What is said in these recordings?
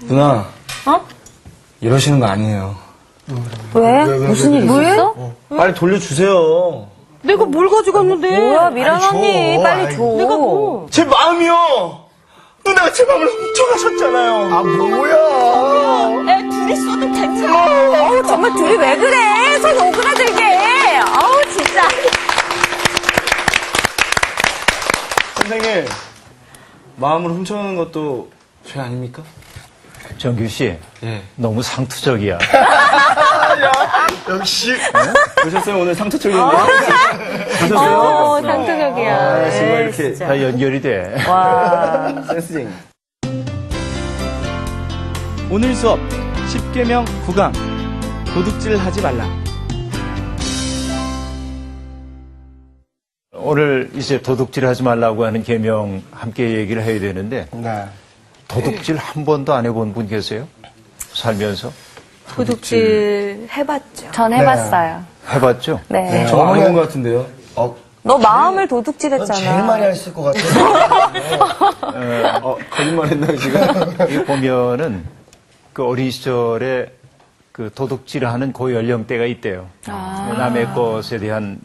누나. 어? 이러시는 거 아니에요. 왜? 무슨 일 있었어? 빨리 돌려주세요. 내가 뭘 가져갔는데? 뭐야, 미란 아니, 언니, 줘. 빨리 아이, 줘. 내가 뭐? 제 마음이요. 누나가 제 마음을 훔쳐가셨잖아요. 아, 뭐야. 애 둘이 쏘도 괜찮아. 어우, 정말 둘이 왜 그래? 서로 오그라들게. 아우, 진짜. 선생님, 마음을 훔쳐가는 것도 죄 아닙니까? 정규 씨, 예. 너무 상투적이야. 역시. 보셨어요? 오늘 상투적인데? 보셨어요? 상투적이야. 아, 정말 이렇게 다 연결이 돼. 와. 센스쟁이. 오늘 수업 10계명 9강 도둑질 하지 말라. 오늘 이제 도둑질 하지 말라고 하는 계명 함께 얘기를 해야 되는데 네. 도둑질 한 번도 안 해본 분 계세요? 살면서? 도둑질 해봤죠. 전 해봤어요. 해봤죠? 네. 저 안 해본 것 같은데요? 너 마음을 넌 도둑질했잖아. 제일 많이 했을 것 같아. 거짓말 했나요, 지금? 여기 보면은 그 어린 시절에 그 도둑질하는 그 연령대가 있대요. 남의 것에 대한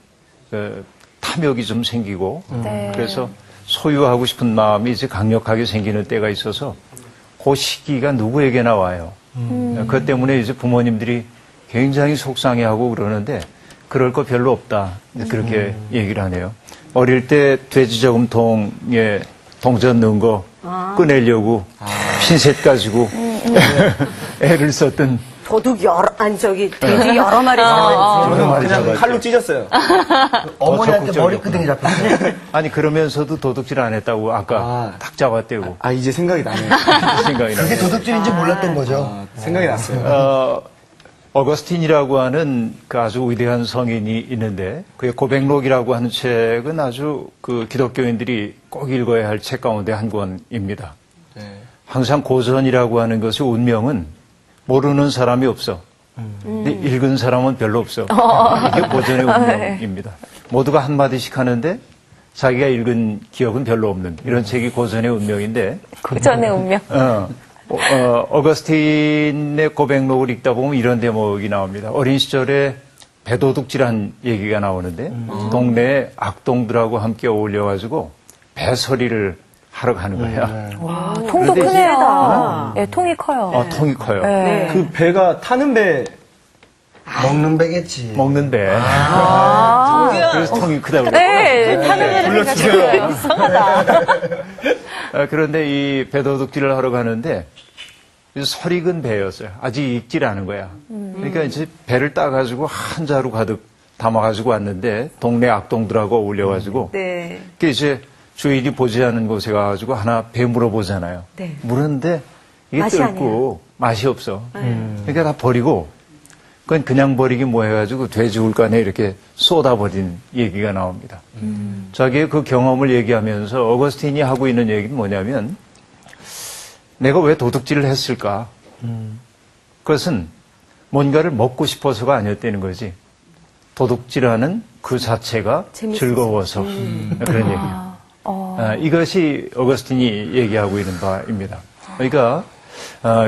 그 탐욕이 좀 생기고 네. 그래서 소유하고 싶은 마음이 이제 강력하게 생기는 때가 있어서 그 시기가 누구에게나 와요. 그것 때문에 이제 부모님들이 굉장히 속상해하고 그러는데 그럴 거 별로 없다. 그렇게 얘기를 하네요. 어릴 때 돼지 저금통에 동전 넣은 거 꺼내려고 핀셋 가지고 애를 썼던 도둑 돼지 여러 마리 잡아야지. 그냥 칼로 찢었어요. 어머니한테 적극적이었구나. 머리끄댕이 잡혔어. 아니 그러면서도 도둑질 안 했다고 아까 아. 딱 잡았대고 아, 이제 생각이 나네요. 생각이 그게 나요. 도둑질인지 몰랐던 거죠. 생각이 났어요. 어거스틴이라고 하는 그 아주 위대한 성인이 있는데 그의 고백록이라고 하는 책은 아주 그 기독교인들이 꼭 읽어야 할 책 가운데 한 권입니다. 네. 항상 고전이라고 하는 것이 운명은 모르는 사람이 없어. 근데 읽은 사람은 별로 없어. 이게 고전의 운명입니다. 모두가 한마디씩 하는데 자기가 읽은 기억은 별로 없는 이런 책이 고전의 운명인데 고전의 운명. 어거스틴의 고백록을 읽다 보면 이런 대목이 나옵니다. 어린 시절에 배도둑질한 얘기가 나오는데 동네에 악동들하고 함께 어울려가지고 배서리를 하러 가는 거야. 와, 통도 그런데 크네요. 예, 통이 커요. 통이 커요. 네. 그 배가 타는 배. 먹는 배겠지. 먹는 배. 그래서 통이 크다고. 네, 타는 배를 생각했어요. 이상하다. 그런데 이 배도둑질을 하러 가는데 설익은 배였어요. 아직 익질 않은 거야. 그러니까 이제 배를 따가지고 한 자루 가득 담아가지고 왔는데 동네 악동들하고 어울려가지고 네. 그 이제 주인이 보지 않은 곳에 가가지고 하나 배 물어보잖아요. 네. 물었는데 이게 맛이 뜰고 맛이 없어. 그러니까 다 버리고 그건 그냥 버리기 뭐 해가지고 돼지굴간에 이렇게 쏟아버린 얘기가 나옵니다. 자기의 그 경험을 얘기하면서 어거스틴이 하고 있는 얘기는 뭐냐면 내가 왜 도둑질을 했을까? 그것은 뭔가를 먹고 싶어서가 아니었다는 거지. 도둑질하는 그 자체가 즐거워서 그런 얘기예요. 이것이 어거스틴이 얘기하고 있는 바입니다. 그러니까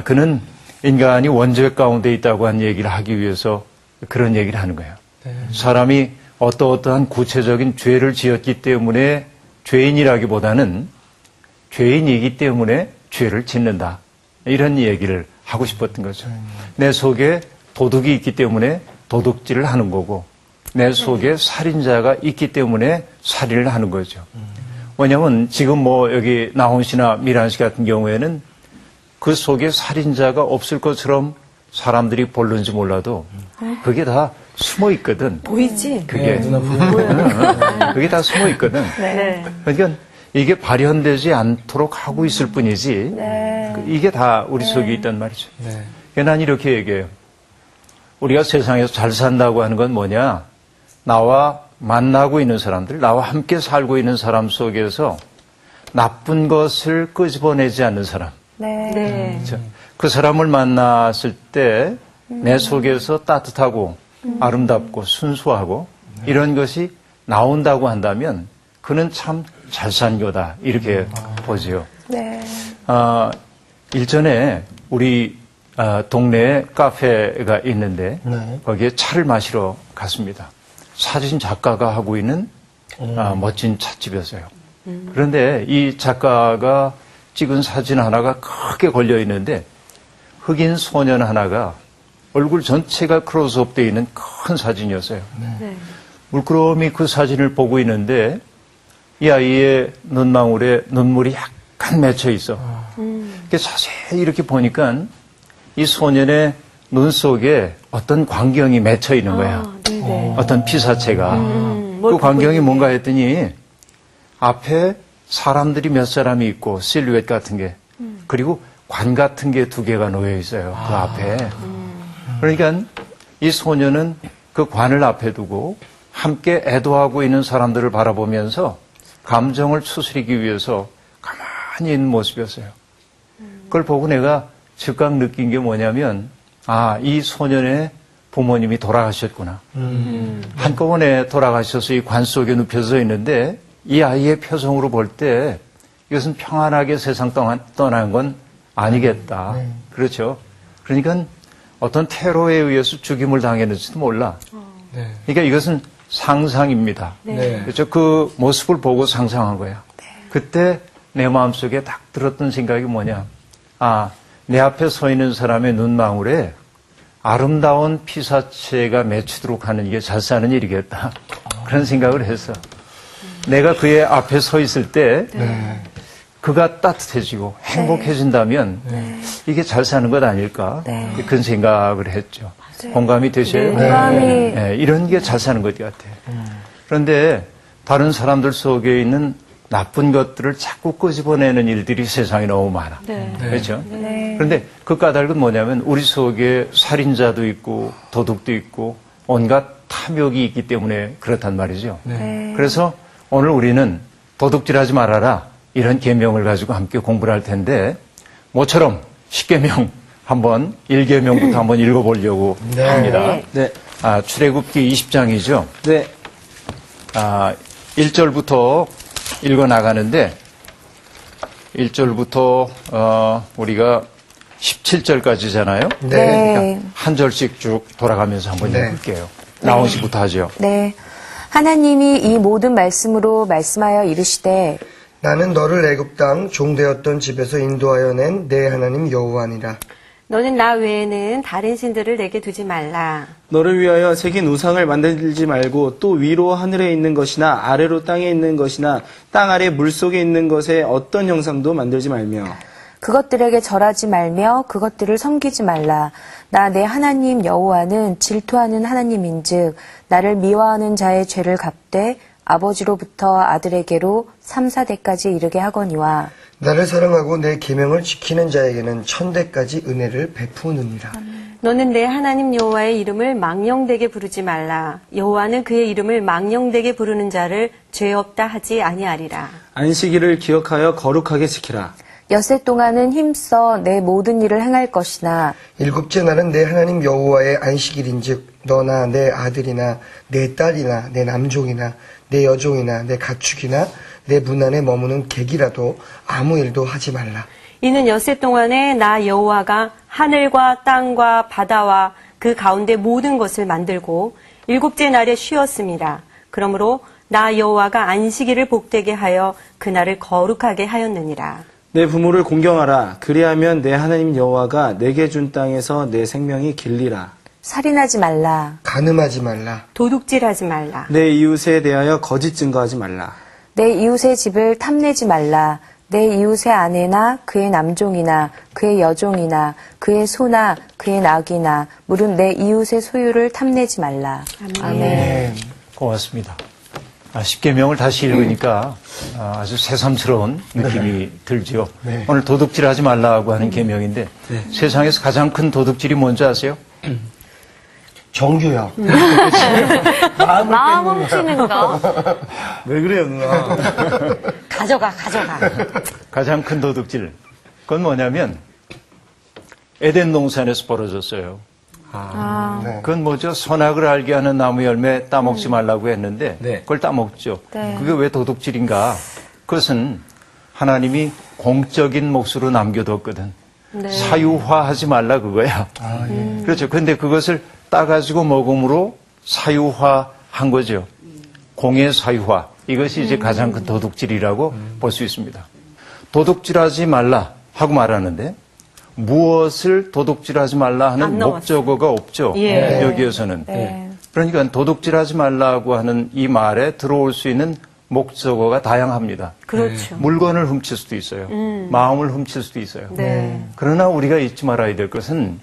그는 인간이 원죄 가운데 있다고 한 얘기를 하기 위해서 그런 얘기를 하는 거예요. 사람이 어떠한 구체적인 죄를 지었기 때문에 죄인이라기보다는 죄인이기 때문에 죄를 짓는다. 이런 얘기를 하고 싶었던 거죠. 내 속에 도둑이 있기 때문에 도둑질을 하는 거고 내 속에 살인자가 있기 때문에 살인을 하는 거죠. 왜냐하면 지금 뭐 여기 나훈 씨나 미란 씨 같은 경우에는 그 속에 살인자가 없을 것처럼 사람들이 볼는지 몰라도 그게 다 숨어 있거든. 보이지? 그게 그게 다 숨어 있거든. 네. 그러니까 이게 발현되지 않도록 하고 있을 뿐이지 이게 다 우리 속에 있단 말이죠. 그러니까 난 이렇게 얘기해요. 우리가 세상에서 잘 산다고 하는 건 뭐냐? 나와 만나고 있는 사람들, 나와 함께 살고 있는 사람 속에서 나쁜 것을 끄집어내지 않는 사람. 네. 그렇죠? 그 사람을 만났을 때 내 속에서 따뜻하고 아름답고 순수하고 이런 것이 나온다고 한다면 그는 참 잘 산 거다 이렇게 보지요. 네. 일전에 우리 동네에 카페가 있는데 네. 거기에 차를 마시러 갔습니다. 사진 작가가 하고 있는 멋진 찻집이었어요. 그런데 이 작가가 찍은 사진 하나가 크게 걸려 있는데 흑인 소년 하나가 얼굴 전체가 클로즈업 되어 있는 큰 사진이었어요. 네. 물끄러미 그 사진을 보고 있는데 이 아이의 눈망울에 눈물이 약간 맺혀 있어. 자세히 이렇게 보니까 이 소년의 눈 속에 어떤 광경이 맺혀 있는 거야. 네네. 어떤 피사체가. 뭘 그 보고 광경이 있는데. 뭔가 했더니 앞에 사람들이 몇 사람이 있고 실루엣 같은 게 그리고 관 같은 게 2개가 놓여 있어요. 그 앞에. 그러니까 이 소년은 그 관을 앞에 두고 함께 애도하고 있는 사람들을 바라보면서 감정을 추스리기 위해서 가만히 있는 모습이었어요. 그걸 보고 내가 즉각 느낀 게 뭐냐면 이 소년의 부모님이 돌아가셨구나. 한꺼번에 돌아가셔서 이 관 속에 눕혀져 있는데 이 아이의 표정으로 볼 때 이것은 평안하게 세상 떠난 건 아니겠다. 그렇죠. 그러니까 어떤 테러에 의해서 죽임을 당했는지도 몰라. 그러니까 이것은 상상입니다. 그렇죠. 그 모습을 보고 상상한 거야. 그때 내 마음속에 딱 들었던 생각이 뭐냐. 내 앞에 서 있는 사람의 눈망울에 아름다운 피사체가 맺히도록 하는 이게 잘 사는 일이겠다. 그런 생각을 했어. 내가 그의 앞에 서 있을 때 그가 따뜻해지고 행복해진다면 이게 잘 사는 것 아닐까. 그런 생각을 했죠. 공감이 되셔요? 공감이. 이런 게 잘 사는 것 같아요. 그런데 다른 사람들 속에 있는 나쁜 것들을 자꾸 끄집어내는 일들이 세상에 너무 많아. 그렇죠? 그런데 그 까닭은 뭐냐면 우리 속에 살인자도 있고 도둑도 있고 온갖 탐욕이 있기 때문에 그렇단 말이죠. 그래서 오늘 우리는 도둑질하지 말아라 이런 계명을 가지고 함께 공부를 할 텐데 모처럼 10계명 한번 1계명부터 한번 읽어보려고 합니다. 네. 출애굽기 20장이죠. 네. 1절부터 읽어 나가는데 1절부터 우리가 17절까지잖아요. 네. 한 절씩 쭉 돌아가면서 한번 읽을게요. 나온 씨부터 하죠. 네. 하나님이 이 모든 말씀으로 말씀하여 이르시되 나는 너를 애굽 땅 종되었던 집에서 인도하여 낸 내 하나님 여호와니라. 너는 나 외에는 다른 신들을 내게 두지 말라. 너를 위하여 새긴 우상을 만들지 말고 또 위로 하늘에 있는 것이나 아래로 땅에 있는 것이나 땅 아래 물속에 있는 것에 어떤 형상도 만들지 말며 그것들에게 절하지 말며 그것들을 섬기지 말라. 나 내 하나님 여호와는 질투하는 하나님인즉 나를 미워하는 자의 죄를 갚되 아버지로부터 아들에게로 3, 4대까지 이르게 하거니와 나를 사랑하고 내 계명을 지키는 자에게는 1000대까지 은혜를 베푸느니라. 너는 내 하나님 여호와의 이름을 망령되게 부르지 말라. 여호와는 그의 이름을 망령되게 부르는 자를 죄 없다 하지 아니하리라. 안식일을 기억하여 거룩하게 지키라. 엿새 동안은 힘써 내 모든 일을 행할 것이나 7째 날은 내 하나님 여호와의 안식일인즉 너나 내 아들이나 내 딸이나 내 남종이나 내 여종이나 내 가축이나 내 문 안에 머무는 객이라도 아무 일도 하지 말라. 이는 엿새 동안에 나 여호와가 하늘과 땅과 바다와 그 가운데 모든 것을 만들고 7째 날에 쉬었습니다. 그러므로 나 여호와가 안식일을 복되게 하여 그날을 거룩하게 하였느니라. 내 부모를 공경하라. 그리하면 내 하나님 여호와가 내게 준 땅에서 내 생명이 길리라. 살인하지 말라. 간음하지 말라. 도둑질하지 말라. 내 이웃에 대하여 거짓 증거하지 말라. 내 이웃의 집을 탐내지 말라. 내 이웃의 아내나 그의 남종이나 그의 여종이나 그의 소나 그의 낙이나 무릇 내 이웃의 소유를 탐내지 말라. 아멘. 고맙습니다. 10계명을 다시 읽으니까 아주 새삼스러운 느낌이 들죠. 오늘 도둑질하지 말라고 하는 계명인데 세상에서 가장 큰 도둑질이 뭔지 아세요? 정규요. 마음 훔치는 거. 왜 그래요, 누나? 가져가. 가장 큰 도둑질. 그건 뭐냐면 에덴 동산에서 벌어졌어요. 그건 뭐죠? 선악을 알게 하는 나무 열매 따먹지 말라고 했는데 그걸 따먹죠. 그게 왜 도둑질인가? 그것은 하나님이 공적인 몫으로 남겨뒀거든. 사유화하지 말라 그거야. 그렇죠. 근데 그것을 따가지고 먹음으로 사유화한 거죠. 공의 사유화. 이것이 이제 가장 큰 도둑질이라고 볼 수 있습니다. 도둑질하지 말라 하고 말하는데 무엇을 도둑질하지 말라 하는 안 나왔어요. 목적어가 없죠. 예. 여기에서는. 네. 그러니까 도둑질하지 말라고 하는 이 말에 들어올 수 있는 목적어가 다양합니다. 그렇죠. 물건을 훔칠 수도 있어요. 마음을 훔칠 수도 있어요. 네. 그러나 우리가 잊지 말아야 될 것은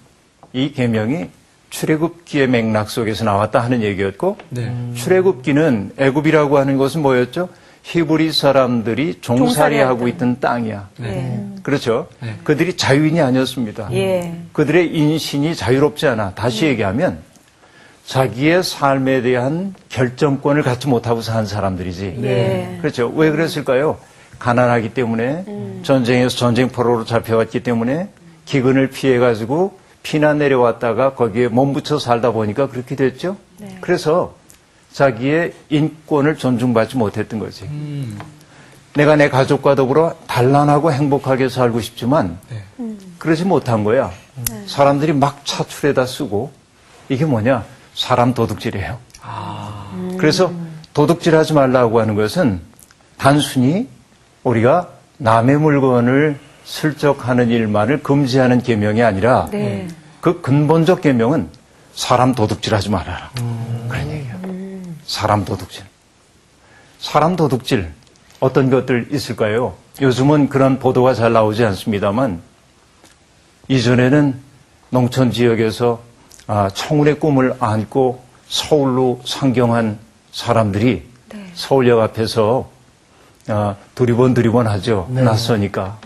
이 계명이 출애굽기의 맥락 속에서 나왔다 하는 얘기였고 출애굽기는 애굽이라고 하는 것은 뭐였죠? 히브리 사람들이 종살이 하고 있던 땅이야. 그렇죠? 그들이 자유인이 아니었습니다. 예. 그들의 인신이 자유롭지 않아. 다시 얘기하면 자기의 삶에 대한 결정권을 갖지 못하고 산 사람들이지. 예. 그렇죠. 왜 그랬을까요? 가난하기 때문에 전쟁에서 전쟁포로로 잡혀왔기 때문에 기근을 피해가지고 피난 내려왔다가 거기에 몸붙여 살다 보니까 그렇게 됐죠. 그래서 자기의 인권을 존중받지 못했던 거지. 내가 내 가족과 더불어 단란하고 행복하게 살고 싶지만 그러지 못한 거야. 사람들이 막 차출에다 쓰고 이게 뭐냐? 사람 도둑질이에요. 그래서 도둑질하지 말라고 하는 것은 단순히 우리가 남의 물건을 슬쩍 하는 일만을 금지하는 계명이 아니라 그 근본적 계명은 사람 도둑질하지 말아라. 그런 얘기예요. 사람 도둑질. 사람 도둑질 어떤 것들 있을까요? 요즘은 그런 보도가 잘 나오지 않습니다만 이전에는 농촌 지역에서 청운의 꿈을 안고 서울로 상경한 사람들이 서울역 앞에서 두리번 하죠. 낯서니까.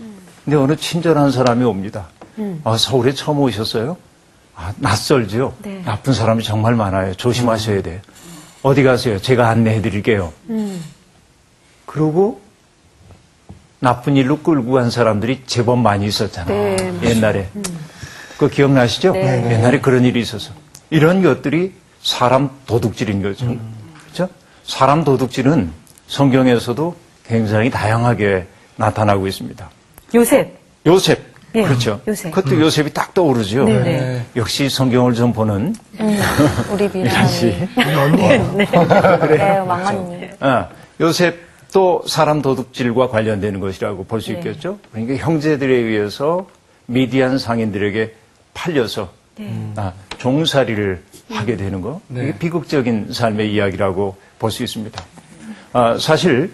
근데 어느 친절한 사람이 옵니다. 서울에 처음 오셨어요? 낯설죠? 나쁜 사람이 정말 많아요. 조심하셔야 돼요. 어디 가세요? 제가 안내해 드릴게요. 그러고 나쁜 일로 끌고 간 사람들이 제법 많이 있었잖아요. 옛날에. 그거 기억나시죠? 옛날에 그런 일이 있어서. 이런 것들이 사람 도둑질인 거죠. 그렇죠? 사람 도둑질은 성경에서도 굉장히 다양하게 나타나고 있습니다. 요셉. 예, 그렇죠. 요셉. 그것도 요셉이 딱 떠오르죠. 네네. 역시 성경을 좀 보는 우리 미라. 이란씨. 네, 왕언니. 요셉도 사람 도둑질과 관련되는 것이라고 볼 수 있겠죠. 그러니까 형제들에 의해서 미디안 상인들에게 팔려서 종살이를 하게 되는 거. 이게 비극적인 삶의 이야기라고 볼 수 있습니다. 사실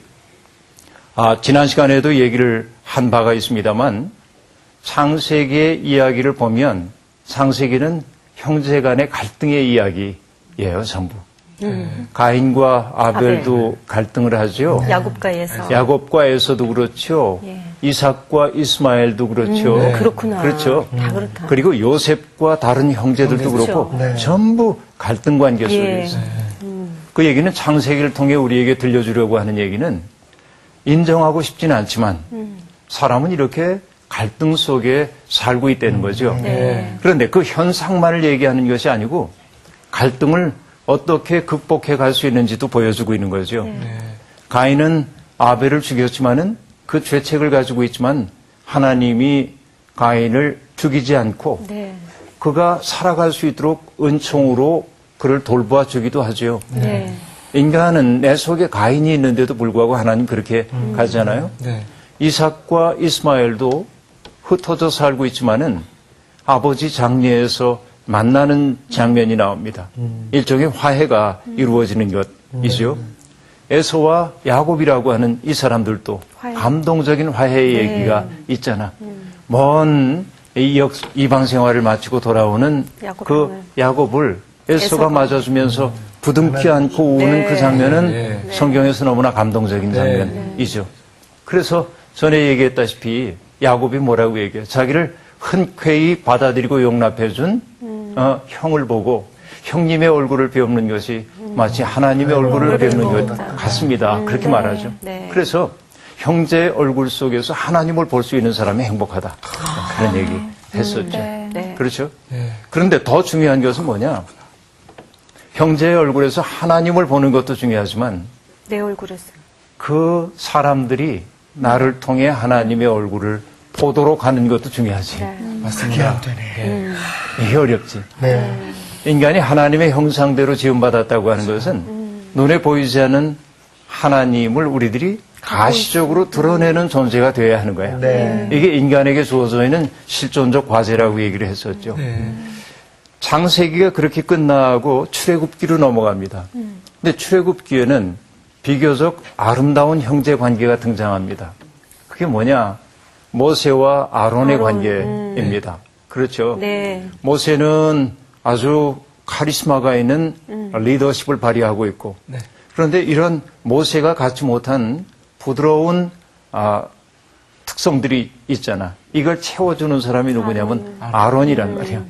지난 시간에도 얘기를 한 바가 있습니다만 창세기의 이야기를 보면 창세기는 형제 간의 갈등의 이야기예요, 전부. 가인과 아벨도 갈등을 하죠. 야곱과에서. 야곱과에서도 그렇죠. 이삭과 이스마엘도 그렇죠. 그렇구나. 그렇죠. 다 그렇다. 그리고 요셉과 다른 형제들도 그렇고 전부 갈등 관계 속에 있어요. 그 얘기는 창세기를 통해 우리에게 들려주려고 하는 얘기는 인정하고 싶지는 않지만 사람은 이렇게 갈등 속에 살고 있다는 거죠. 그런데 그 현상만을 얘기하는 것이 아니고 갈등을 어떻게 극복해 갈 수 있는지도 보여주고 있는 거죠. 가인은 아벨을 죽였지만은 그 죄책을 가지고 있지만 하나님이 가인을 죽이지 않고 그가 살아갈 수 있도록 은총으로 그를 돌보아 주기도 하죠. 인간은 내 속에 가인이 있는데도 불구하고 하나님 그렇게 가잖아요. 이삭과 이스마엘도 흩어져 살고 있지만은 아버지 장례에서 만나는 장면이 나옵니다. 일종의 화해가 이루어지는 것이죠. 에서와 야곱이라고 하는 이 사람들도 감동적인 화해의 얘기가 있잖아. 먼 이방 생활을 마치고 돌아오는 그 야곱을 에서가 맞아주면서 부둥키 안고 우는 그 장면은 성경에서 너무나 감동적인 장면이죠. 그래서 전에 얘기했다시피 야곱이 뭐라고 얘기해요? 자기를 흔쾌히 받아들이고 용납해준 형을 보고 형님의 얼굴을 배우는 것이 마치 하나님의 얼굴을 배우는 것 같습니다. 그렇게 말하죠. 그래서 형제의 얼굴 속에서 하나님을 볼 수 있는 사람이 행복하다. 그런 얘기 했었죠. 그렇죠? 그런데 더 중요한 것은 뭐냐? 형제의 얼굴에서 하나님을 보는 것도 중요하지만 내 얼굴에서. 그 사람들이 나를 통해 하나님의 얼굴을 포도로 가는 것도 중요하지. 그게 안 되네. 이게 어렵지. 네. 인간이 하나님의 형상대로 지음받았다고 하는 것은 눈에 보이지 않는 하나님을 우리들이 가시적으로 드러내는 존재가 되어야 하는 거예요. 네. 이게 인간에게 주어져 있는 실존적 과제라고 얘기를 했었죠. 창세기가 그렇게 끝나고 출애굽기로 넘어갑니다. 근데 출애굽기에는 비교적 아름다운 형제 관계가 등장합니다. 그게 뭐냐? 모세와 아론의 관계입니다. 그렇죠. 네. 모세는 아주 카리스마가 있는 리더십을 발휘하고 있고, 그런데 이런 모세가 갖지 못한 부드러운 특성들이 있잖아. 이걸 채워주는 사람이 누구냐면 아론이란 말이야.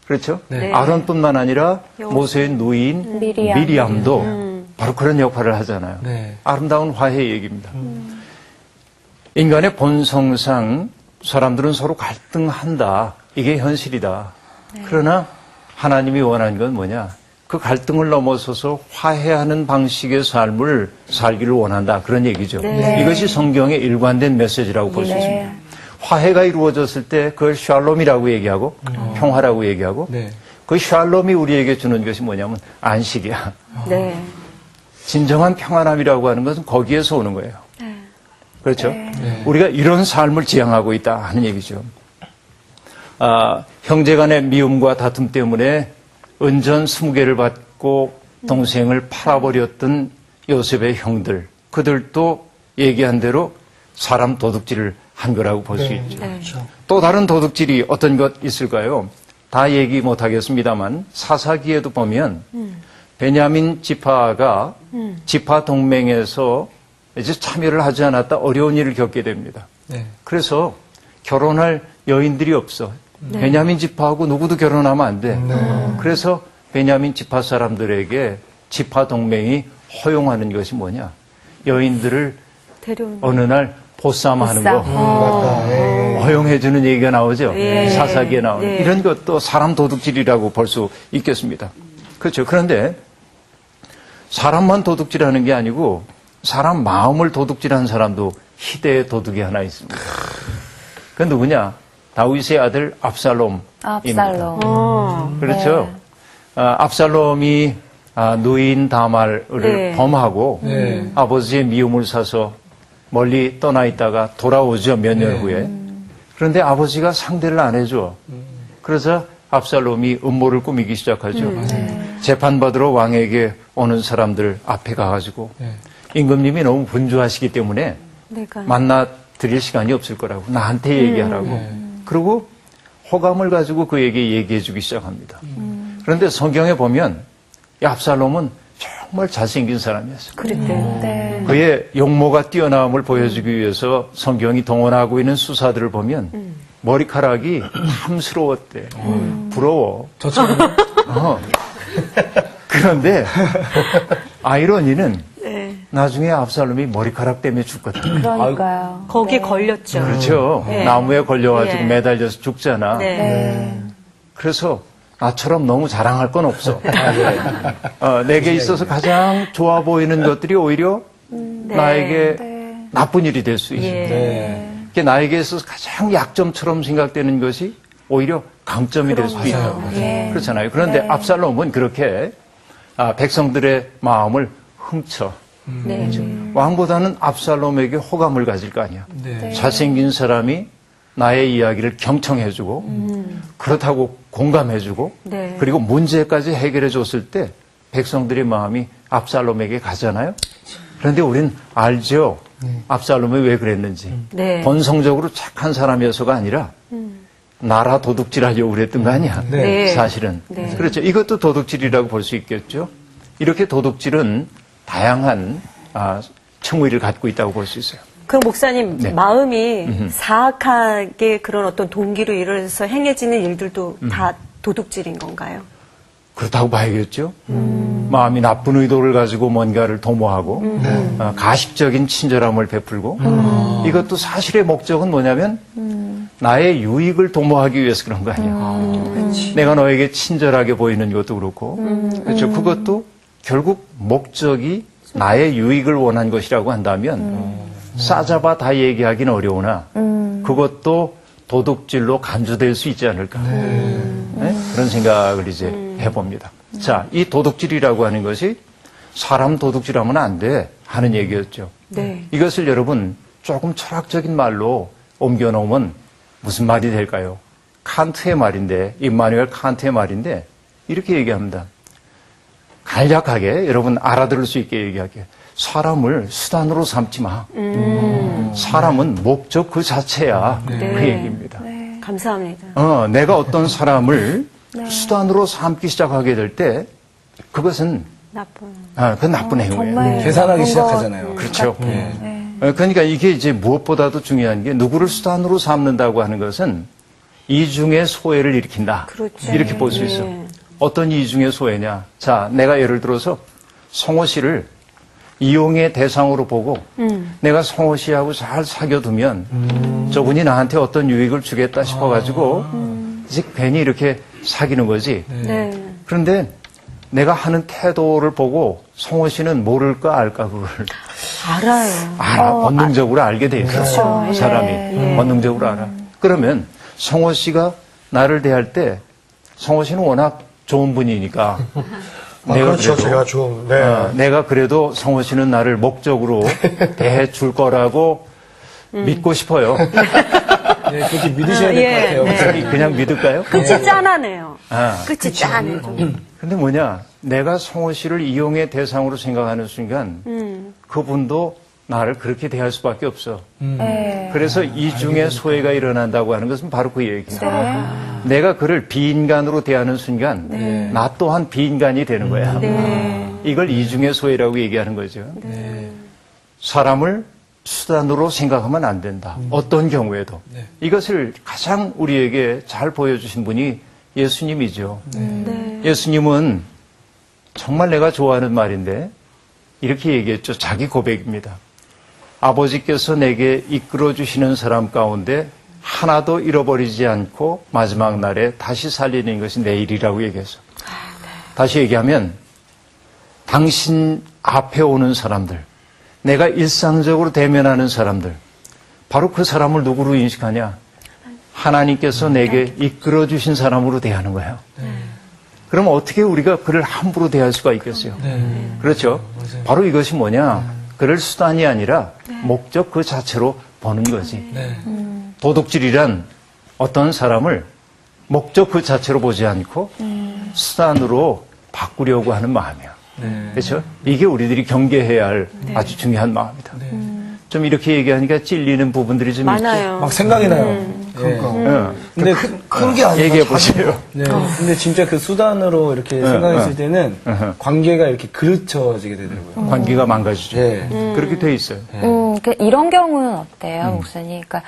그렇죠? 네. 아론뿐만 아니라 모세의 누이인 미리암도 바로 그런 역할을 하잖아요. 아름다운 화해 얘기입니다. 인간의 본성상 사람들은 서로 갈등한다. 이게 현실이다. 그러나 하나님이 원하는 건 뭐냐? 그 갈등을 넘어서서 화해하는 방식의 삶을 살기를 원한다. 그런 얘기죠. 이것이 성경의 일관된 메시지라고 볼 수 있습니다. 화해가 이루어졌을 때 그걸 샬롬이라고 얘기하고 평화라고 얘기하고 그 샬롬이 우리에게 주는 것이 뭐냐면 안식이야. 네. 진정한 평안함이라고 하는 것은 거기에서 오는 거예요. 그렇죠? 우리가 이런 삶을 지향하고 있다 하는 얘기죠. 형제 간의 미움과 다툼 때문에 은전 20개를 받고 동생을 팔아버렸던 요셉의 형들, 그들도 얘기한 대로 사람 도둑질을 한 거라고 볼 수 있죠. 또 다른 도둑질이 어떤 것 있을까요? 다 얘기 못 하겠습니다만 사사기에도 보면 베냐민 지파가 지파 동맹에서 이제 참여를 하지 않았다 어려운 일을 겪게 됩니다. 그래서 결혼할 여인들이 없어. 베냐민 지파하고 누구도 결혼하면 안 돼. 그래서 베냐민 지파 사람들에게 지파 동맹이 허용하는 것이 뭐냐? 여인들을 어느 날 보쌈하는 거 허용해주는 얘기가 나오죠. 사사기에 나오는 이런 것도 사람 도둑질이라고 볼 수 있겠습니다. 그렇죠. 그런데 사람만 도둑질하는 게 아니고 사람 마음을 도둑질하는 사람도 희대의 도둑이 하나 있습니다. 그건 누구냐? 다윗의 아들 압살롬입니다. 그렇죠. 압살롬이 누인 다말을 범하고 아버지의 미움을 사서 멀리 떠나 있다가 돌아오죠. 몇 년 후에. 그런데 아버지가 상대를 안 해줘. 그래서 압살롬이 음모를 꾸미기 시작하죠. 재판받으러 왕에게 오는 사람들 앞에 가가지고 임금님이 너무 분주하시기 때문에 만나 드릴 시간이 없을 거라고 나한테 얘기하라고. 그리고 호감을 가지고 그에게 얘기해 주기 시작합니다. 그런데 성경에 보면 이 압살롬은 정말 잘생긴 사람이었어요. 그의 용모가 뛰어남을 보여주기 위해서 성경이 동원하고 있는 수사들을 보면 머리카락이 탐스러웠대. 부러워. 그런데 아이러니는 나중에 압살롬이 머리카락 때문에 죽거든요. 그러니까요. 거기에 걸렸죠. 그렇죠. 나무에 걸려가지고 매달려서 죽잖아. 그래서 나처럼 너무 자랑할 건 없어. 내게 있어서 가장 좋아 보이는 것들이 오히려 나에게 나쁜 일이 될 수 있어. 나에게 있어서 가장 약점처럼 생각되는 것이 오히려 강점이 될 수도 있다. 그렇잖아요. 그런데 압살롬은 그렇게 백성들의 마음을 훔쳐. 왕보다는 압살롬에게 호감을 가질 거 아니야. 잘생긴 사람이 나의 이야기를 경청해주고 그렇다고 공감해주고 그리고 문제까지 해결해 줬을 때 백성들의 마음이 압살롬에게 가잖아요. 그런데 우린 알죠. 압살롬이 왜 그랬는지. 본성적으로 착한 사람이어서가 아니라 나라 도둑질하려고 그랬던 거 아니야. 사실은. 그렇죠. 이것도 도둑질이라고 볼 수 있겠죠. 이렇게 도둑질은 다양한 층위를 갖고 있다고 볼 수 있어요. 그럼 목사님 마음이 사악하게 그런 어떤 동기로 이루어져서 행해지는 일들도 다 도둑질인 건가요? 그렇다고 봐야겠죠. 마음이 나쁜 의도를 가지고 뭔가를 도모하고 가식적인 친절함을 베풀고 이것도 사실의 목적은 뭐냐면 나의 유익을 도모하기 위해서 그런 거 아니야. 내가 너에게 친절하게 보이는 것도 그렇고 그렇죠. 그것도 결국 목적이 나의 유익을 원한 것이라고 한다면 싸잡아 다 얘기하기는 어려우나 그것도 도둑질로 간주될 수 있지 않을까. 네? 그런 생각을 이제 해봅니다. 자, 이 도둑질이라고 하는 것이 사람 도둑질하면 안 돼 하는 얘기였죠. 네. 이것을 여러분 조금 철학적인 말로 옮겨놓으면 무슨 말이 될까요? 칸트의 말인데, 임마누엘 칸트의 말인데 이렇게 얘기합니다. 간략하게 여러분 알아들을 수 있게 얘기할게요. 사람을 수단으로 삼지 마. 사람은 목적 그 자체야. 그 얘기입니다. 감사합니다. 내가 어떤 사람을 수단으로 삼기 시작하게 될 때 그것은 그건 나쁜 행위예요. 계산하기 시작하잖아요. 그렇죠. 그러니까 이게 이제 무엇보다도 중요한 게 누구를 수단으로 삼는다고 하는 것은 이중의 소외를 일으킨다. 그렇죠. 이렇게 볼 수 있어. 어떤 이중의 소외냐. 자, 내가 예를 들어서 성호 씨를 이용의 대상으로 보고 내가 성호 씨하고 잘 사귀어두면 저분이 나한테 어떤 유익을 주겠다 싶어가지고 이제 괜히 이렇게 사귀는 거지. 네. 그런데 내가 하는 태도를 보고 성호 씨는 모를까 알까 그걸 알아요. 본능적으로 알게 돼 있어. 사람이 본능적으로 알아. 그러면 성호 씨가 나를 대할 때 성호 씨는 워낙 좋은 분이니까 그렇죠. 제가 좀, 내가 그래도 성호 씨는 나를 목적으로 대해 줄 거라고 믿고 싶어요. 네, 그렇게 믿으셔야 될 것 같아요. 그냥 믿을까요? 끝이 짠하네요. 끝이 짠해. 근데 뭐냐, 내가 성호 씨를 이용의 대상으로 생각하는 순간 그분도 나를 그렇게 대할 수밖에 없어. 그래서 이중의 소외가 일어난다고 하는 것은 바로 그 얘기입니다. 내가 그를 비인간으로 대하는 순간 나 또한 비인간이 되는 거야. 이걸 이중의 소외라고 얘기하는 거죠. 사람을 수단으로 생각하면 안 된다. 어떤 경우에도. 이것을 가장 우리에게 잘 보여주신 분이 예수님이죠. 예수님은 정말 내가 좋아하는 말인데 이렇게 얘기했죠. 자기 고백입니다. 아버지께서 내게 이끌어 주시는 사람 가운데 하나도 잃어버리지 않고 마지막 날에 다시 살리는 것이 내 일이라고 얘기했어. 다시 얘기하면 당신 앞에 오는 사람들, 내가 일상적으로 대면하는 사람들, 바로 그 사람을 누구로 인식하냐? 하나님께서 내게 이끌어 주신 사람으로 대하는 거예요. 그럼 어떻게 우리가 그를 함부로 대할 수가 있겠어요? 그렇죠? 바로 이것이 뭐냐? 그를 수단이 아니라 목적 그 자체로 보는 거지. 도둑질이란 어떤 사람을 목적 그 자체로 보지 않고 수단으로 바꾸려고 하는 마음이야. 그렇죠? 이게 우리들이 경계해야 할 아주 중요한 마음이다. 좀 이렇게 얘기하니까 찔리는 부분들이 좀 많아요. 막 생각이 나요. 근데 큰 게 아니라 얘기해 보세요. 네. 근데 진짜 그 수단으로 이렇게 생각했을 때는 관계가 이렇게 그르쳐지게 되더라고요. 관계가 망가지죠. 네. 그렇게 돼 있어요. 그러니까 이런 경우는 어때요, 목사님? 그러니까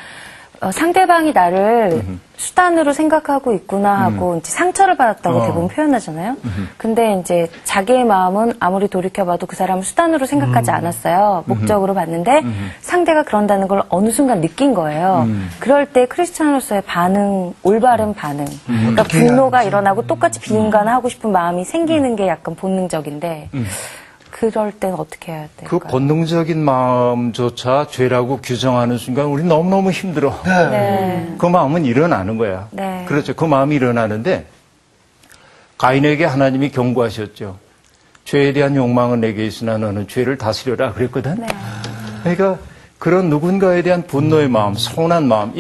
상대방이 나를 수단으로 생각하고 있구나 하고 이제 상처를 받았다고 대부분 표현하잖아요. 근데 이제 자기의 마음은 아무리 돌이켜봐도 그 사람을 수단으로 생각하지 않았어요. 목적으로 봤는데 상대가 그런다는 걸 어느 순간 느낀 거예요. 그럴 때 크리스찬으로서의 반응, 올바른 반응. 그러니까 분노가 일어나고 똑같이 비인간하고 싶은 마음이 생기는 게 약간 본능적인데 그럴 때는 어떻게 해야 될까요? 그 본능적인 마음조차 죄라고 규정하는 순간 우리 너무너무 힘들어. 그 마음은 일어나는 거야. 네. 그렇죠. 그 마음이 일어나는데 가인에게 하나님이 경고하셨죠. 죄에 대한 욕망은 내게 있으나 너는 죄를 다스려라 그랬거든. 그러니까 그런 누군가에 대한 분노의 마음, 서운한 마음,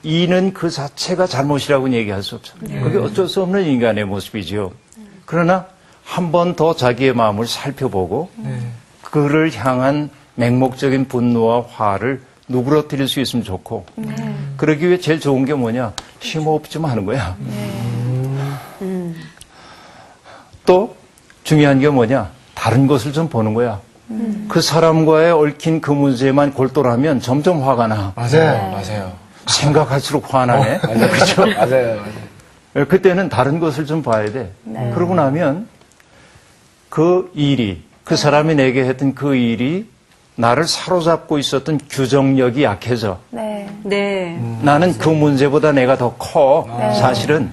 이는 그 자체가 잘못이라고는 얘기할 수 없어. 그게 어쩔 수 없는 인간의 모습이지요. 그러나 한 번 더 자기의 마음을 살펴보고 그를 향한 맹목적인 분노와 화를 누그러뜨릴 수 있으면 좋고 그러기 위해 제일 좋은 게 뭐냐? 심호흡 좀 하는 거야. 또 중요한 게 뭐냐? 다른 것을 좀 보는 거야. 그 사람과의 얽힌 그 문제만 골똘하면 점점 화가 나. 맞아요. 생각할수록 화나네. 그렇죠. 맞아요. 그때는 다른 것을 좀 봐야 돼. 그러고 나면 그 일이, 그 사람이 내게 했던 그 일이 나를 사로잡고 있었던 규정력이 약해져. 나는 그 문제보다 내가 더 커. 사실은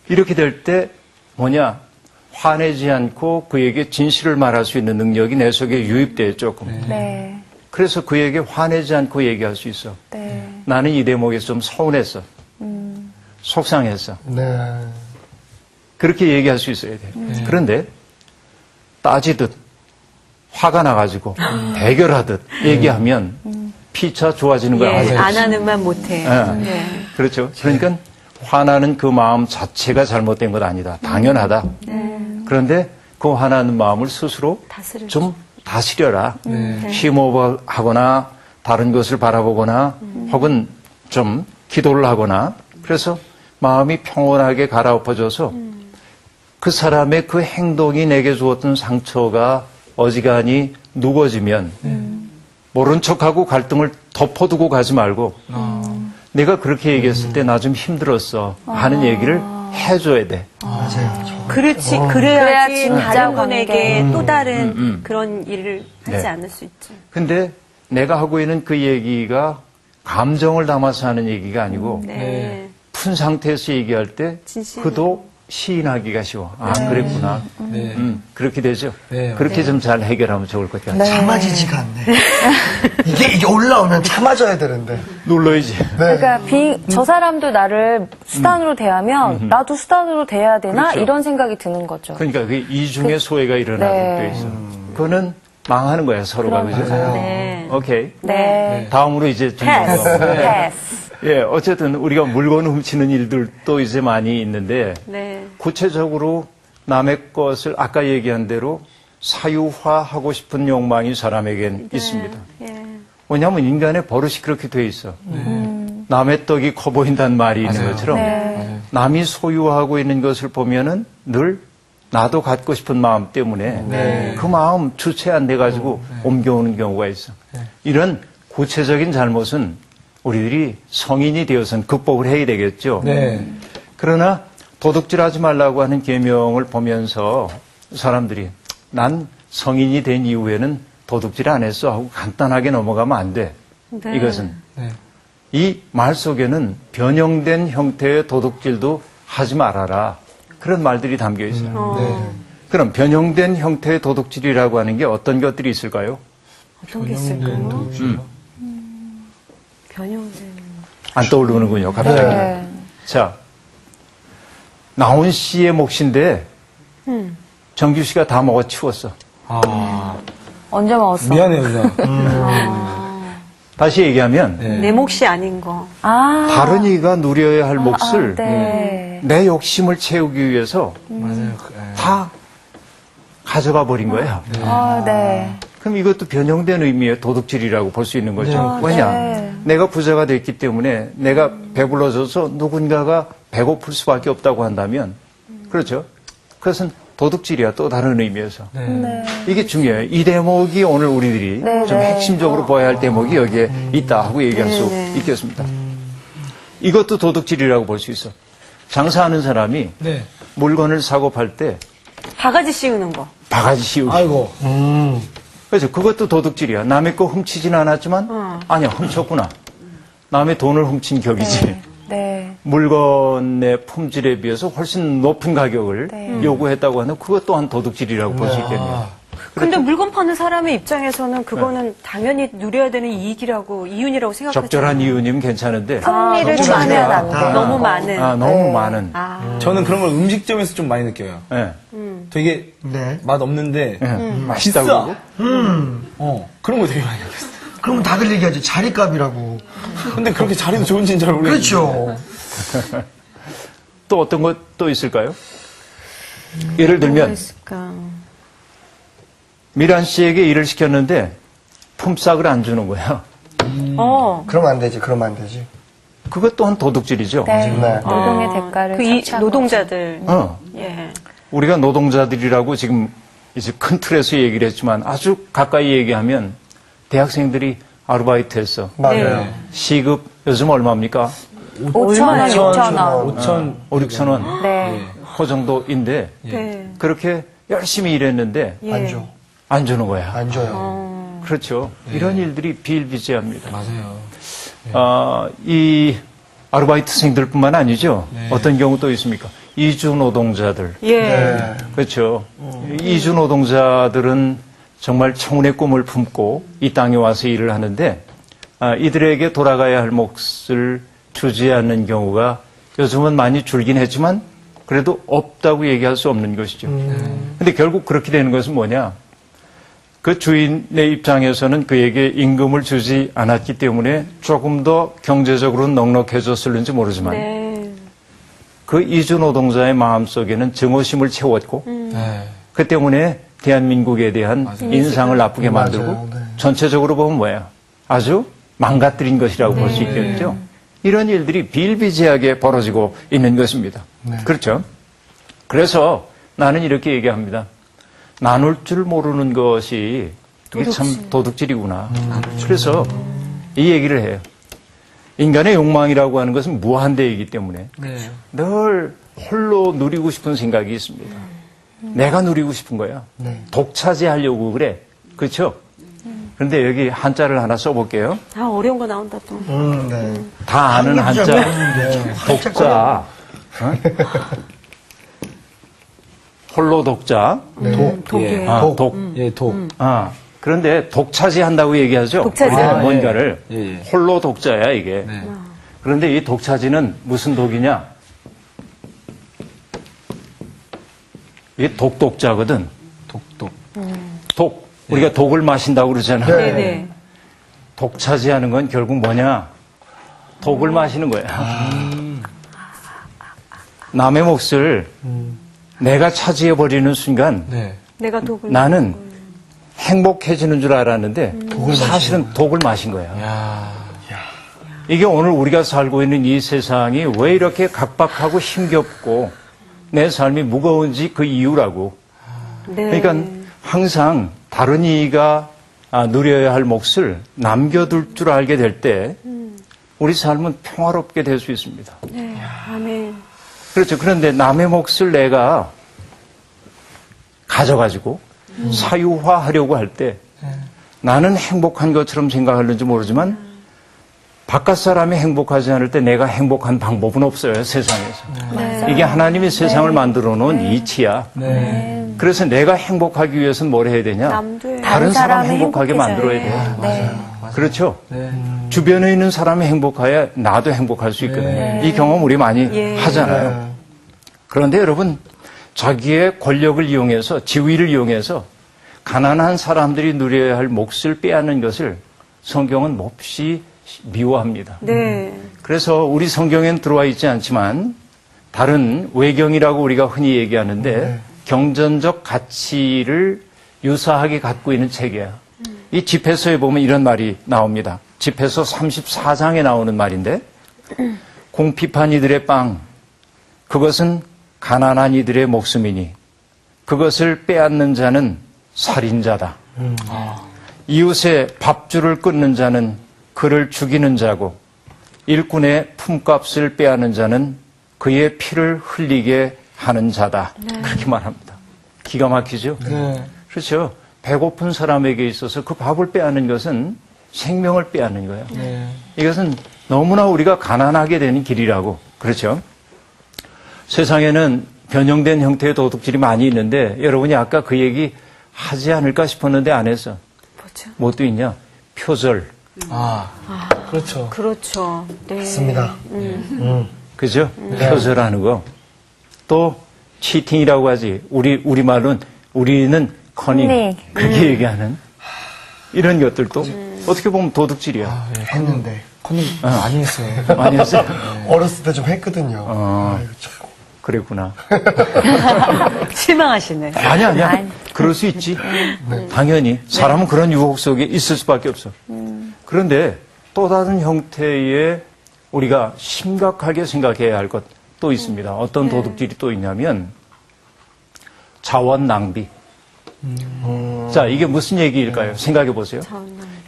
이렇게 될 때 뭐냐? 화내지 않고 그에게 진실을 말할 수 있는 능력이 내 속에 유입돼요, 조금. 그래서 그에게 화내지 않고 얘기할 수 있어. 나는 이 대목에서 좀 서운했어. 속상했어. 네. 그렇게 얘기할 수 있어야 돼. 그런데 따지듯 화가 나가지고 대결하듯 얘기하면 피차 좋아지는 거 예, 아세요? 안 하는 말 못해. 네. 그렇죠. 그러니까 화나는 그 마음 자체가 잘못된 것 아니다. 당연하다. 그런데 그 화나는 마음을 스스로 좀 다스려라. 심호흡하거나 다른 것을 바라보거나 혹은 좀 기도를 하거나 그래서 마음이 평온하게 갈아엎어져서 그 사람의 그 행동이 내게 주었던 상처가 어지간히 누궈지면 모른 척하고 갈등을 덮어두고 가지 말고 내가 그렇게 얘기했을 때 나 좀 힘들었어 하는 얘기를 해줘야 돼. 맞아요. 그렇지. 그래야 그래야지 진짜 다른 관계. 분에게 또 다른 그런 일을 하지 네. 않을 수 있죠. 근데 내가 하고 있는 그 얘기가 감정을 담아서 하는 얘기가 아니고 네. 푼 상태에서 얘기할 때 진심. 그도 시인하기가 쉬워. 아, 그랬구나. 네. 그렇게 되죠. 네, 그렇게 좀 잘 해결하면 좋을 것 같아요. 참아지지가 않네. 이게 올라오면 참아져야 되는데. 눌러야지. 그러니까 저 사람도 나를 수단으로 대하면 나도 수단으로 대해야 되나 그렇죠. 이런 생각이 드는 거죠. 그러니까 그 이중의 소외가 일어나게 네. 돼 있어. 그거는 망하는 거야, 서로가. 그죠? 네. 오케이. 네. 다음으로 이제 좀 패스. 패스. 예, 어쨌든 우리가 물건 훔치는 일들도 이제 많이 있는데 네. 구체적으로 남의 것을 아까 얘기한 대로 사유화하고 싶은 욕망이 사람에겐 있습니다. 예. 왜냐하면 인간의 버릇이 그렇게 돼 있어. 남의 떡이 커 보인다는 말이 있는 것처럼 남이 소유하고 있는 것을 보면은 늘 나도 갖고 싶은 마음 때문에 그 마음 주체 안 돼가지고 옮겨오는 경우가 있어. 이런 구체적인 잘못은 우리들이 성인이 되어서는 극복을 해야 되겠죠. 네. 그러나 도둑질하지 말라고 하는 계명을 보면서 사람들이 난 성인이 된 이후에는 도둑질 안 했어 하고 간단하게 넘어가면 안 돼. 네. 이것은 네. 이 말 속에는 변형된 형태의 도둑질도 하지 말아라. 그런 말들이 담겨 있어요. 그럼 변형된 형태의 도둑질이라고 하는 게 어떤 것들이 있을까요? 어떤 게 있을까요? 변형된. 안 떠오르는군요, 갑자기. 네. 자, 나온 씨의 몫인데 정규 씨가 다 먹어치웠어. 아, 언제 먹었어? 미안해요, 누나. 다시 얘기하면 내 몫이 아닌 거. 아. 다른 이가 누려야 할 몫을 네. 내 욕심을 채우기 위해서 맞아요. 다 가져가 버린 거예요. 아, 네. 그럼 이것도 변형된 의미의 도둑질이라고 볼 수 있는 거죠. 왜냐? 네. 내가 부자가 됐기 때문에 내가 배불러져서 누군가가 배고플 수밖에 없다고 한다면 그렇죠. 그것은 도둑질이야. 또 다른 의미에서. 네. 이게 중요해요. 이 대목이 오늘 우리들이 네, 좀 네. 핵심적으로 봐야 할 대목이 여기에 있다 하고 얘기할 수 있겠습니다. 이것도 도둑질이라고 볼 수 있어. 장사하는 사람이 네. 물건을 사고 팔 때 바가지 씌우는 거. 바가지 씌우기. 아이고. 그래서 그것도 도둑질이야. 남의 거 훔치진 않았지만 아니야, 훔쳤구나. 남의 돈을 훔친 격이지. 네. 물건의 품질에 비해서 훨씬 높은 가격을 요구했다고 하는 그것 또한 도둑질이라고 볼 수 있겠네요. 근데 물건 파는 사람의 입장에서는 그거는 당연히 누려야 되는 이익이라고, 이윤이라고 생각하죠. 적절한 이유님 괜찮은데 흥미를 취하면 안 돼. 너무 많은. 너무 많은. 저는 그런 걸 음식점에서 좀 많이 느껴요. 예. 되게 네. 맛 없는데 맛있다고 비싸. 그러고? 그런 거 되게 많이 느꼈어요. 그러면 다들 얘기하지. 자리값이라고. 근데 그렇게 자리도 좋은지는 잘 모르겠는데. 그렇죠. 또 어떤 것 또 있을까요? 예를 들면 있을까? 미란 씨에게 일을 시켰는데 품삯을 안 주는 거야. 그러면 안 되지. 그러면 안 되지. 그것 또한 도둑질이죠. 네. 네. 노동의 대가를 그 착취하는 노동자들. 어. 예. 우리가 노동자들이라고 지금 이제 큰 틀에서 얘기를 했지만 아주 가까이 얘기하면 대학생들이 아르바이트 했어. 맞아요. 시급 요즘 얼마입니까? 5,000원, 6,000원. 5천, 5, 6천 원. 네. 그 정도인데 네. 그렇게 열심히 일했는데 예. 안 줘. 안 주는 거야. 안 줘요. 그렇죠. 이런 일들이 비일비재합니다. 맞아요. 이 아르바이트생들뿐만 아니죠. 어떤 경우도 있습니까? 이주 노동자들. 예. 네. 그렇죠. 이주 노동자들은 정말 청운의 꿈을 품고 이 땅에 와서 일을 하는데 이들에게 돌아가야 할 몫을 주지 않는 경우가 요즘은 많이 줄긴 했지만 그래도 없다고 얘기할 수 없는 것이죠. 근데 결국 그렇게 되는 것은 뭐냐? 그 주인의 입장에서는 그에게 임금을 주지 않았기 때문에 조금 더 경제적으로 넉넉해졌을는지 모르지만 네. 그 이주 노동자의 마음속에는 증오심을 채웠고 네. 그 때문에 대한민국에 대한 인상을 나쁘게 만들고 맞아요. 네. 전체적으로 보면 뭐예요? 아주 망가뜨린 것이라고 볼 수 있겠죠. 이런 일들이 비일비재하게 벌어지고 있는 것입니다. 그렇죠? 그래서 나는 이렇게 얘기합니다. 나눌 줄 모르는 것이 이게 참 도둑질이구나. 그래서 이 얘기를 해요. 인간의 욕망이라고 하는 것은 무한대이기 때문에 네. 늘 홀로 누리고 싶은 생각이 있습니다. 내가 누리고 싶은 거야. 독차지하려고 그래. 그렇죠? 그런데 여기 한자를 하나 써볼게요. 아, 어려운 거 나온다 또. 네. 다 아는 한자. 독자. 어? 홀로 독자. 독에. 독. 예, 독. 그런데 독차지한다고 얘기하죠. 독차지. 뭔가를. 예, 예. 홀로 독자야, 이게. 네. 그런데 이 독차지는 무슨 독이냐? 이게 독독자거든. 독. 독. 우리가 독을 마신다고 그러잖아요. 네네. 독차지하는 건 결국 뭐냐? 독을 마시는 거야. 남의 몫을 내가 차지해버리는 순간 네. 내가 독을. 나는 행복해지는 줄 알았는데 사실은 독을 마신 거야. 야. 이게 오늘 우리가 살고 있는 이 세상이 왜 이렇게 각박하고 힘겹고 내 삶이 무거운지 그 이유라고. 네. 그러니까 항상 다른 이가 누려야 할 몫을 남겨둘 줄 알게 될 때 우리 삶은 평화롭게 될 수 있습니다. 네. 아멘. 그렇죠. 그런데 남의 몫을 내가 가져가지고 사유화하려고 할 때 나는 행복한 것처럼 생각하는지 모르지만 바깥 사람이 행복하지 않을 때 내가 행복한 방법은 없어요, 세상에서. 이게 하나님이 세상을 만들어 놓은 이치야. 네. 그래서 내가 행복하기 위해서는 뭘 해야 되냐? 남들. 다른 사람 사람이 행복하게 만들어야 행복해져야 돼요. 네. 그렇죠? 네. 주변에 있는 사람이 행복해야 나도 행복할 수 있거든요. 이 경험 우리 많이 하잖아요. 그런데 여러분, 자기의 권력을 이용해서, 지위를 이용해서 가난한 사람들이 누려야 할 몫을 빼앗는 것을 성경은 몹시 미워합니다. 네. 그래서 우리 성경엔 들어와 있지 않지만 다른 외경이라고 우리가 흔히 얘기하는데 경전적 가치를 유사하게 갖고 있는 책이에요. 이 집회서에 보면 이런 말이 나옵니다. 집회서 34장에 나오는 말인데 공핍한 이들의 빵, 그것은 가난한 이들의 목숨이니 그것을 빼앗는 자는 살인자다. 이웃의 밥줄을 끊는 자는 그를 죽이는 자고 일꾼의 품값을 빼앗는 자는 그의 피를 흘리게 하는 자다. 그렇게 말합니다. 기가 막히죠? 네. 그렇죠. 배고픈 사람에게 있어서 그 밥을 빼앗는 것은 생명을 빼앗는 거예요. 네. 이것은 너무나 우리가 가난하게 되는 길이라고. 그렇죠. 세상에는 변형된 형태의 도둑질이 많이 있는데 여러분이 아까 그 얘기 하지 않을까 싶었는데 안 했어. 뭐죠? 뭣도 있냐? 표절. 그렇죠. 그렇죠. 네. 맞습니다. 그죠? 표절하는 거. 또 치팅이라고 하지. 우리말로는 우리는 커닝. 네. 그렇게 얘기하는 이런 것들도 어떻게 보면 도둑질이야. 했는데. 커닝 많이 했어요. 많이 했어요. 어렸을 때 좀 했거든요. 아이고, 참. 그랬구나. 실망하시네. 아니야. 그럴 수 있지. 당연히. 사람은 그런 유혹 속에 있을 수밖에 없어. 그런데 또 다른 형태의 우리가 심각하게 생각해야 할 것 또 있습니다. 어떤 도둑질이 또 있냐면 자원 낭비. 자, 이게 무슨 얘기일까요? 생각해 보세요.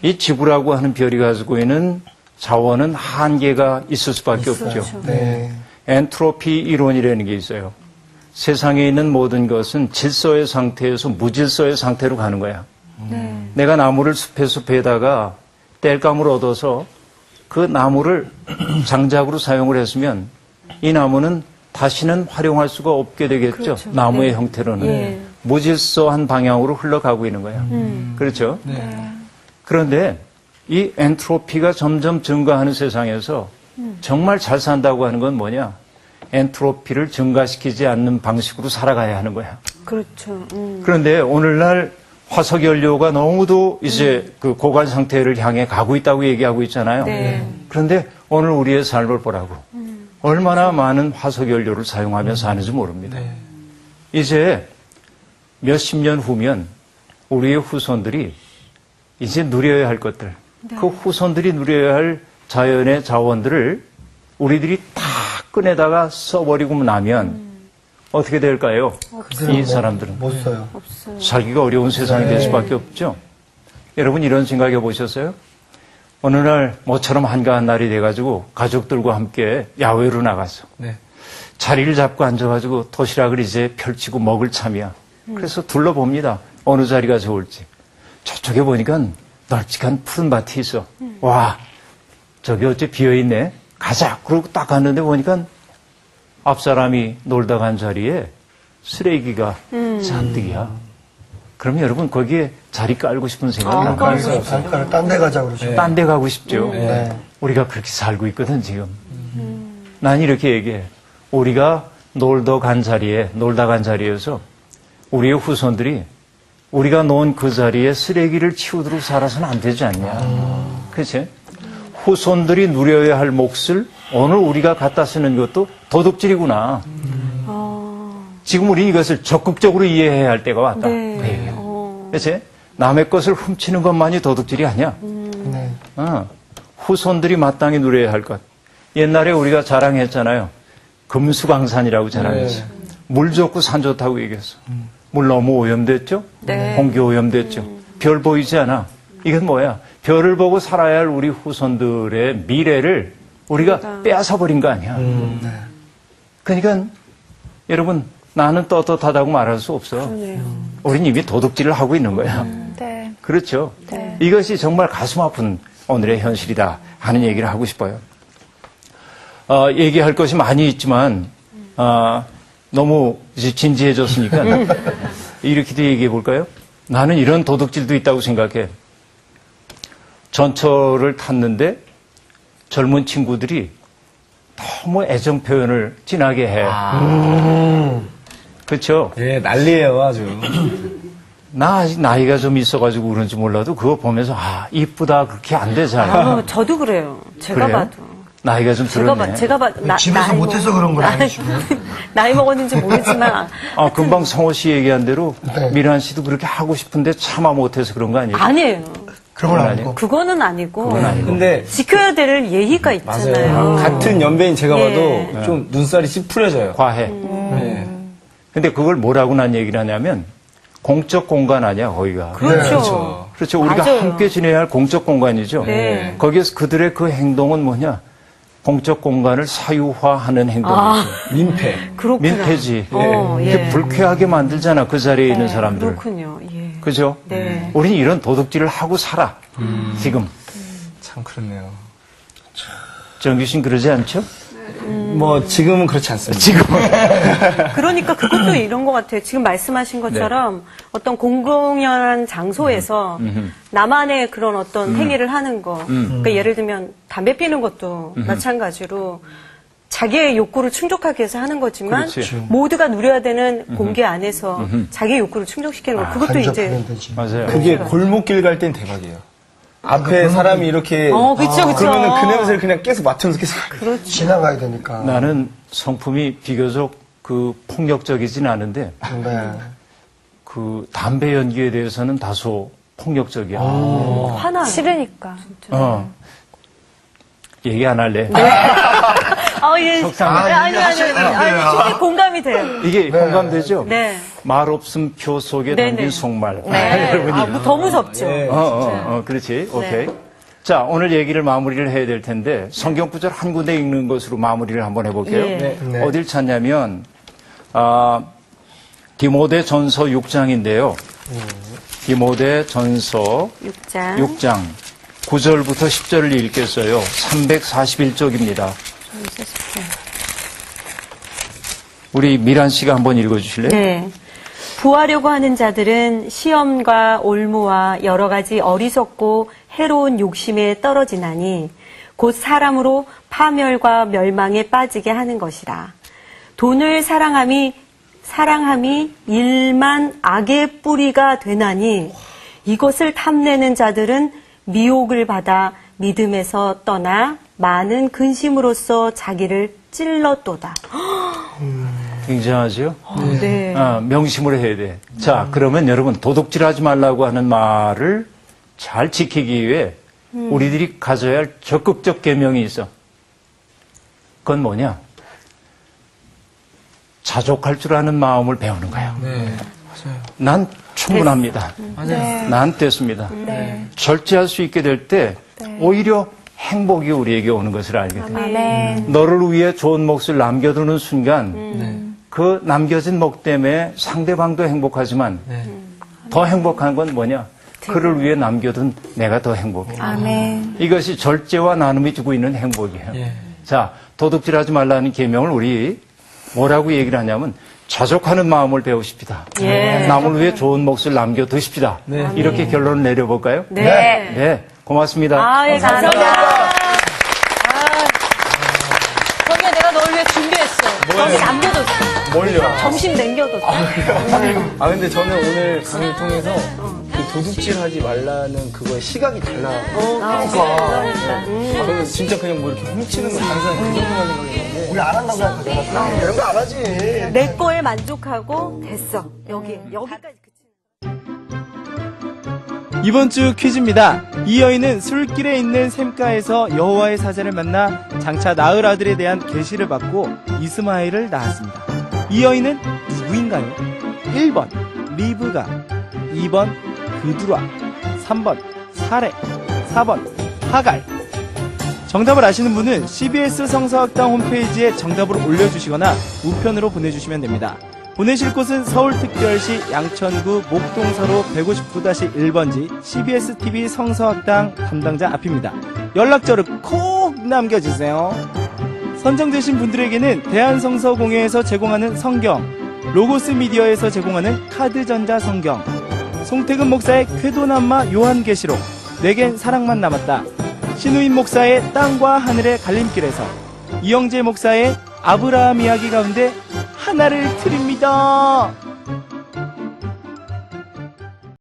이 지구라고 하는 별이 가지고 있는 자원은 한계가 있을 수밖에 없죠. 네. 엔트로피 이론이라는 게 있어요. 세상에 있는 모든 것은 질서의 상태에서 무질서의 상태로 가는 거야. 내가 나무를 숲에다가 땔감을 얻어서 그 나무를 장작으로 사용을 했으면 이 나무는 다시는 활용할 수가 없게 되겠죠. 나무의 형태로는. 무질서한 방향으로 흘러가고 있는 거예요. 그렇죠? 그런데 이 엔트로피가 점점 증가하는 세상에서 정말 잘 산다고 하는 건 뭐냐? 엔트로피를 증가시키지 않는 방식으로 살아가야 하는 거야. 그렇죠. 그런데 오늘날 화석 연료가 너무도 이제 그 고갈 상태를 향해 가고 있다고 얘기하고 있잖아요. 네. 그런데 오늘 우리의 삶을 보라고. 얼마나 많은 화석 연료를 사용하며 사는지 모릅니다. 이제 몇십 년 후면 우리의 후손들이 이제 누려야 할 것들, 그 후손들이 누려야 할 자연의 자원들을 우리들이 다 꺼내다가 써버리고 나면 어떻게 될까요? 이 사람들은 못 써요. 살기가 어려운 세상이 될 수밖에 없죠. 여러분 이런 생각해 보셨어요? 어느 날 모처럼 한가한 날이 돼가지고 가족들과 함께 야외로 나갔어. 네. 자리를 잡고 앉아가지고 도시락을 이제 펼치고 먹을 참이야. 그래서 둘러봅니다. 어느 자리가 좋을지. 저쪽에 보니까 널찍한 푸른 밭이 있어. 와, 저기 어째 비어있네. 가자. 그러고 딱 갔는데 보니까 앞 사람이 놀다 간 자리에 쓰레기가 잔뜩이야. 그럼 여러분 거기에 자리 깔고 싶은 생각이 안 나요? 그래서 잠깐 딴 데 가자 그러죠. 딴 데 가고 싶죠. 네. 우리가 그렇게 살고 있거든 지금. 난 이렇게 얘기해. 우리가 놀다 간 자리에서 우리의 후손들이 우리가 놓은 그 자리에 쓰레기를 치우도록 살아서는 안 되지 않냐. 그렇지? 후손들이 누려야 할 몫을 오늘 우리가 갖다 쓰는 것도 도둑질이구나. 지금 우리는 이것을 적극적으로 이해해야 할 때가 왔다. 네. 그렇지? 남의 것을 훔치는 것만이 도둑질이 아니야. 네. 후손들이 마땅히 누려야 할 것. 옛날에 우리가 자랑했잖아요. 금수강산이라고 자랑했어. 물 좋고 산 좋다고 얘기했어. 물 너무 오염됐죠? 네. 공기 오염됐죠? 별 보이지 않아. 이건 뭐야? 별을 보고 살아야 할 우리 후손들의 미래를 우리가 빼앗아버린 거 아니야. 그러니까 여러분 나는 떳떳하다고 말할 수 없어. 우린 이미 도둑질을 하고 있는 거야. 네. 그렇죠? 이것이 정말 가슴 아픈 오늘의 현실이다 하는 얘기를 하고 싶어요. 얘기할 것이 많이 있지만 너무 이제 진지해졌으니까 이렇게도 얘기해 볼까요? 나는 이런 도둑질도 있다고 생각해. 전철을 탔는데 젊은 친구들이 너무 애정 표현을 진하게 해. 그렇죠? 예, 난리예요, 아주. 나 아직 나이가 좀 있어가지고 그런지 몰라도 그거 보면서 이쁘다 그렇게 안 되잖아. 저도 그래요. 제가 그래요? 봐도. 나이가 좀 들었네. 제가 봐. 집에서 못해서 그런 건 아니시고. 나이 먹었는지 모르지만. 금방 성호 씨 얘기한 대로 네. 미란 씨도 그렇게 하고 싶은데 차마 못해서 그런 거 아니에요? 아니에요. 그런 건 아니고. 그거는 아니고. 그건 아니고. 근데 지켜야 될 예의가 있잖아요. 맞아요. 같은 연배인 제가 예. 봐도 좀 눈살이 찌푸려져요. 과해. 네. 근데 그걸 뭐라고 난 얘기를 하냐면 공적 공간 아니야 거기가. 그렇죠. 그렇죠. 우리가 맞아요. 함께 지내야 할 공적 공간이죠. 네. 거기에서 그들의 그 행동은 뭐냐? 공적 공간을 사유화하는 행동이죠. 민폐. 그렇구나. 민폐지. 예. 이렇게 불쾌하게 만들잖아 그 자리에 있는 사람들. 그렇군요. 예. 그죠? 네. 우리는 이런 도둑질을 하고 살아. 지금. 참 그렇네요. 정규 씨는 그러지 않죠? 뭐 지금은 그렇지 않습니다. 그러니까 그것도 이런 것 같아요. 지금 말씀하신 것처럼 어떤 공공연한 장소에서 나만의 그런 어떤 행위를 하는 거. 그러니까 예를 들면 담배 피는 것도 마찬가지로 자기의 욕구를 충족하기 위해서 하는 거지만 그렇지. 모두가 누려야 되는 공개 안에서 자기의 욕구를 충족시키는 거. 그것도 이제 간접하면 되지. 맞아요. 그게 골목길 갈 땐 대박이에요. 앞에 사람이 이렇게 그쵸. 그러면은 그 냄새를 그냥 계속 맡으면서 계속 지나가야 되니까. 나는 성품이 비교적 그 폭력적이진 않은데 네. 그 담배 연기에 대해서는 다소 폭력적이야. 화나. 싫으니까. 얘기 안 할래. 예. 속상해. 아니, 충분히 공감이 돼요. 이게 공감되죠? 네. 말 없음 표 속에 네네. 담긴 속말. 네. 더 무섭죠. 네. 그렇지. 오케이. 자, 오늘 얘기를 마무리를 해야 될 텐데 성경 구절 한 군데 읽는 것으로 마무리를 한번 해볼게요. 예. 네. 어딜 찾냐면 디모데 전서 6장인데요. 디모데 전서 6장. 6장 9절부터 10절을 읽겠어요. 341쪽입니다. 우리 미란 씨가 한번 읽어주실래요? 네. 구하려고 하는 자들은 시험과 올무와 여러 가지 어리석고 해로운 욕심에 떨어지나니 곧 사람으로 파멸과 멸망에 빠지게 하는 것이라. 돈을 사랑함이 일만 악의 뿌리가 되나니 이것을 탐내는 자들은 미혹을 받아 믿음에서 떠나 많은 근심으로써 자기를 찔렀도다. 굉장하죠? 네. 명심을 해야 돼. 자, 그러면 여러분, 도둑질하지 말라고 하는 말을 잘 지키기 위해 우리들이 가져야 할 적극적 계명이 있어. 그건 뭐냐? 자족할 줄 아는 마음을 배우는 거야. 네, 맞아요. 난 충분합니다. 맞아요. 난 됐습니다. 절제할 수 있게 될 때 오히려 행복이 우리에게 오는 것을 알게 돼. 아멘. 너를 위해 좋은 몫을 남겨두는 순간 그 남겨진 몫 때문에 상대방도 행복하지만 더 행복한 건 뭐냐? 그를 위해 남겨둔 내가 더 행복해. 아멘. 이것이 절제와 나눔이 주고 있는 행복이에요. 예. 자, 도둑질하지 말라는 계명을 우리 뭐라고 얘기를 하냐면 자족하는 마음을 배우십시다. 예. 남을 위해 좋은 몫을 남겨두십시다. 네. 이렇게 결론을 내려볼까요? 네. 네, 고맙습니다. 예, 감사합니다. 저기야, 내가 널 위해 준비했어. 뭐예요? 점심 남겨뒀어. 뭘요? 점심 남겨뒀어. 근데 저는 오늘 강의를 통해서 그 도둑질하지 말라는 그거의 시각이 달라. 저는 진짜 그냥 뭐 이렇게 훔치는 거 항상 그 정도만 생각했는데. 우리 안 한다고 생각하잖아. 이런 거 안 하지. 내 거에 만족하고 됐어. 여기까지 그치. 이번 주 퀴즈입니다. 이 여인은 술길에 있는 샘가에서 여호와의 사자를 만나 장차 낳을 아들에 대한 계시를 받고 이스마엘을 낳았습니다. 이 여인은 누구인가요? 1번 리브가, 2번 그두라, 3번 사레, 4번 하갈. 정답을 아시는 분은 CBS 성서학당 홈페이지에 정답을 올려주시거나 우편으로 보내주시면 됩니다. 보내실 곳은 서울특별시 양천구 목동사로 159-1번지 CBS TV 성서학당 담당자 앞입니다. 연락처를 꼭 남겨주세요. 선정되신 분들에게는 대한성서공회에서 제공하는 성경, 로고스 미디어에서 제공하는 카드전자 성경, 송태근 목사의 쾌도남마 요한계시록, 내겐 사랑만 남았다, 신우임 목사의 땅과 하늘의 갈림길에서, 이영재 목사의 아브라함 이야기 가운데 하나를 드립니다.